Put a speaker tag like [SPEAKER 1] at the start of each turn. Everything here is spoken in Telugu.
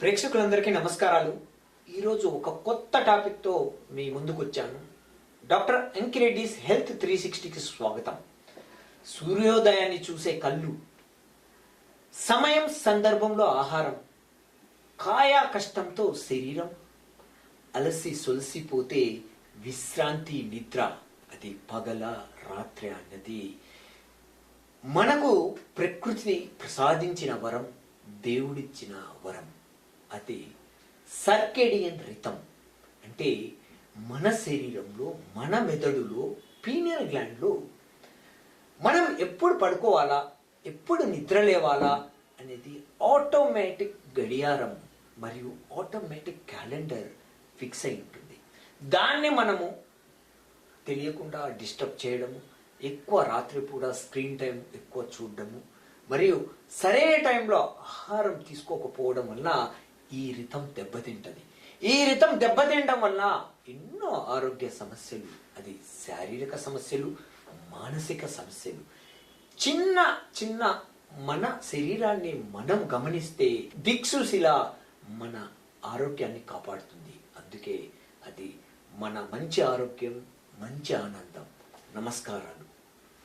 [SPEAKER 1] ప్రేక్షకులందరికీ నమస్కారాలు. ఈరోజు ఒక కొత్త టాపిక్తో మీ ముందుకు వచ్చాను. డాక్టర్ ఎంకిరెడ్డిస్ హెల్త్ 360కి స్వాగతం. సూర్యోదయాన్ని చూసే కళ్ళు, సమయం సందర్భంలో ఆహారం, కాయా కష్టంతో శరీరం, అలసి సొలసిపోతే విశ్రాంతి నిద్ర, అది పగల రాత్రి అన్నది మనకు ప్రకృతి ప్రసాదించిన వరం, దేవుడిచ్చిన వరం. అది సర్కేడియన్ రితం. అంటే మన శరీరంలో, మన మెదడులో, పీనియల్ గ్లాండ్లో మనం ఎప్పుడు పడుకోవాలా, ఎప్పుడు నిద్ర లేవాలా అనేది ఆటోమేటిక్ గడియారం మరియు ఆటోమేటిక్ క్యాలెండర్ ఫిక్స్ అయి ఉంటుంది. దాన్ని మనము తెలియకుండా డిస్టర్బ్ చేయడము, ఎక్కువ రాత్రిపూట స్క్రీన్ టైం ఎక్కువ చూడడము, మరియు సరైన టైంలో ఆహారం తీసుకోకపోవడం వల్ల ఈ రితం దెబ్బతింటది. ఈ రితం దెబ్బతింటడం వల్ల ఎన్నో ఆరోగ్య సమస్యలు, అది శారీరక సమస్యలు, మానసిక సమస్యలు, చిన్న చిన్న మన శరీరాన్ని మనం గమనిస్తే దిక్సూసిలా మన ఆరోగ్యాన్ని కాపాడుతుంది. అందుకే అది మన మంచి ఆరోగ్యం, మంచి ఆనందం. నమస్కారాలు.